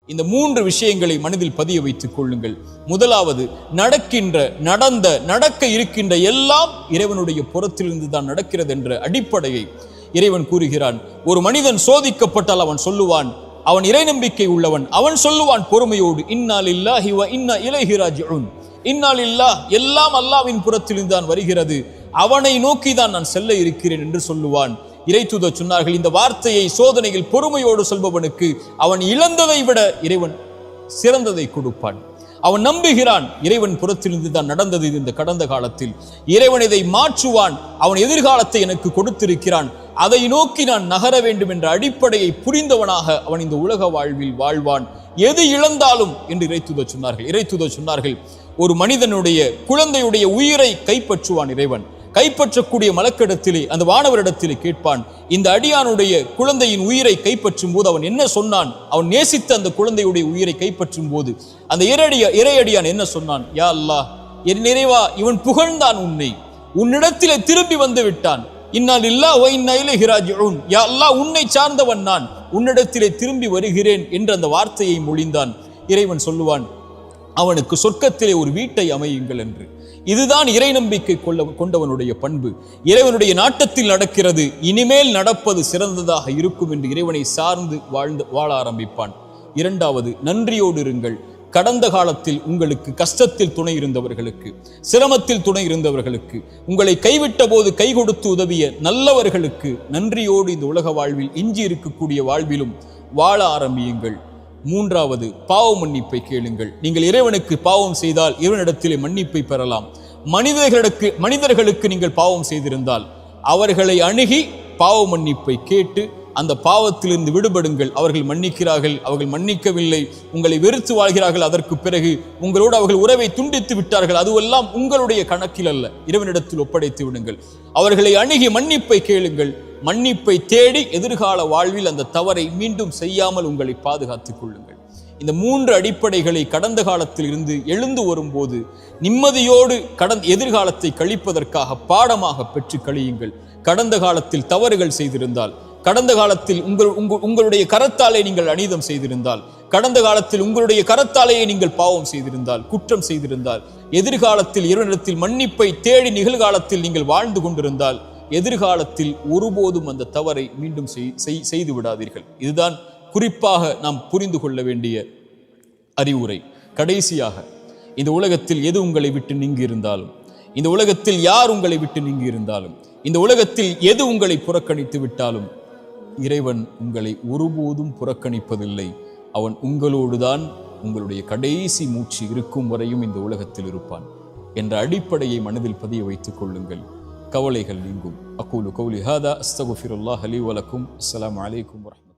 இந்த 3 விஷயங்களை மனதில் பதிய வைத்துக் கொள்ளுங்கள். முதலாவது, நடக்க இருக்கின்ற எல்லாம் இறைவனுடைய புறத்திலிருந்து தான் நடக்கிறது என்ற அடிப்படையை இறைவன் கூறுகிறான். ஒரு மனிதன் சோதிக்கப்பட்டால் அவன் சொல்லுவான், அவன் இறை நம்பிக்கை உள்ளவன், அவன் சொல்லுவான் பொறுமையோடு, இன்னா லில்லாஹி வ இன்னா இலைஹி ராஜிஊன், இன்னா லில்லாஹ், எல்லாம் அல்லாஹ்வின் புறத்திலிருந்து தான் வருகிறது, அவனை நோக்கி தான் நான் செல்ல இருக்கிறேன் என்று சொல்லுவான். இறைத்தூதர் சொன்னார்கள், இந்த வார்த்தையை சோதனையில் பொறுமையோடு சொல்பவனுக்கு அவன் இழந்ததை விட இறைவன் சிறந்ததை கொடுப்பான். அவன் நம்புகிறான், இறைவன் புறத்திலிருந்து தான் நடந்தது இந்த கடந்த காலத்தில், இறைவன் இதை மாற்றுவான், அவன் எதிர்காலத்தை எனக்கு கொடுத்திருக்கிறான், அதை நோக்கி நான் நகர வேண்டும் என்ற அடிப்படையை புரிந்தவனாக அவன் இந்த உலக வாழ்வில் வாழ்வான், எது இழந்தாலும் என்று இறைத்தூதர் சொன்னார்கள். ஒரு மனிதனுடைய குழந்தையுடைய உயிரை கைப்பற்றுவான் இறைவன். கைப்பற்றக்கூடிய மலக்கிடத்திலே, அந்த வானவரிடத்திலே கேட்பான், இந்த அடியானுடைய குழந்தையின் உயிரை கைப்பற்றும் போது அவன் என்ன சொன்னான்? அவன் நேசித்த அந்த குழந்தையுடைய உயிரை கைப்பற்றும் போது அந்த இறையடியான் என்ன சொன்னான்? யா அல்லாஹ், என் நிறைவா, இவன் புகழ்ந்தான் உன்னை, உன்னிடத்திலே திரும்பி வந்து விட்டான், இன்னா லில்லாஹி வ இன்னா இலைஹி ராஜிஊன், யா அல்லாஹ், உன்னை சார்ந்தவன் நான், உன்னிடத்திலே திரும்பி வருகிறேன் என்ற அந்த வார்த்தையை மொழிந்தான். இறைவன் சொல்லுவான், அவனுக்கு சொர்க்கத்திலே ஒரு வீட்டை அமையுங்கள் என்று. இதுதான் இறை நம்பிக்கை கொண்டவனுடைய பண்பு. இறைவனுடைய நாட்டத்தில் நடக்கிறது, இனிமேல் நடப்பது சிறந்ததாக இருக்கும் என்று இறைவனை சார்ந்து வாழ ஆரம்பிப்பான். இரண்டாவது, நன்றியோடு இருங்கள். கடந்த காலத்தில் உங்களுக்கு கஷ்டத்தில் துணை இருந்தவர்களுக்கு, சிரமத்தில் துணை இருந்தவர்களுக்கு, உங்களை கைவிட்ட போது கை கொடுத்து உதவிய நல்லவர்களுக்கு நன்றியோடு இந்த உலக வாழ்வில், எஞ்சி இருக்கக்கூடிய வாழ்விலும் வாழ ஆரம்பியுங்கள். மூன்றாவது, பாவ மன்னிப்பை கேளுங்கள். நீங்கள் இறைவனுக்கு பாவம் செய்தால் இறைவனிடத்திலே மன்னிப்பை பெறலாம். மனிதர்களுக்கு நீங்கள் பாவம் செய்திருந்தால் அவர்களை அணுகி பாவ மன்னிப்பை கேட்டு அந்த பாவத்திலிருந்து விடுபடுங்கள். அவர்கள் மன்னிக்கிறார்கள், அவர்கள் மன்னிக்கவில்லை, உங்களை வெறுத்து வாழ்கிறார்கள், அதற்கு பிறகு உங்களோடு அவர்கள் உறவை துண்டித்து விட்டார்கள், அதுவெல்லாம் உங்களுடைய கணக்கில் அல்ல, இறைவனிடத்தில் ஒப்படைத்து விடுங்கள். அவர்களை அணுகி மன்னிப்பை கேளுங்கள். மன்னிப்பை தேடி எதிர்கால வாழ்வில் அந்த தவறை மீண்டும் செய்யாமல் உங்களை பாதுகாத்துக் கொள்ளுங்கள். இந்த 3 அடிப்படைகளை கடந்த காலத்தில் இருந்து எழுந்து வரும்போது நிம்மதியோடு எதிர்காலத்தை கழிப்பதற்காக பாடமாக பெற்று கழியுங்கள். கடந்த காலத்தில் தவறுகள் செய்திருந்தால், கடந்த காலத்தில் உங்களுடைய கரத்தாலே நீங்கள் அநீதம் செய்திருந்தால், கடந்த காலத்தில் உங்களுடைய கரத்தாலேயே நீங்கள் பாவம் செய்திருந்தால், குற்றம் செய்திருந்தால், எதிர்காலத்தில் இறைவனிடத்தில் மன்னிப்பை தேடி நிகழ்காலத்தில் நீங்கள் வாழ்ந்து கொண்டிருந்தால், எதிர்காலத்தில் ஒருபோதும் அந்த தவறை மீண்டும் செய்து விடாதீர்கள். இதுதான் குறிப்பாக நாம் புரிந்து கொள்ள வேண்டிய அறிவுரை. கடைசியாக, இந்த உலகத்தில் எது உங்களை விட்டு நீங்கி இருந்தாலும், இந்த உலகத்தில் யார் உங்களை விட்டு நீங்கி இருந்தாலும், இந்த உலகத்தில் எது உங்களை புறக்கணித்து விட்டாலும், இறைவன் உங்களை ஒருபோதும் புறக்கணிப்பதில்லை. அவன் உங்களோடுதான் உங்களுடைய கடைசி மூச்சு இருக்கும் வரையும் இந்த உலகத்தில் இருப்பான் என்ற அடிப்படையை மனதில் பதிய வைத்துக் கொள்ளுங்கள். கவலைகள் நீங்கும். அகூலு கௌலி ஹாதா அஸ்தகுஃபிருல்லாஹ் லி வ லக்கும். அஸ்ஸலாமு அலைக்கும் வரஹ்மத்துல்லாஹி.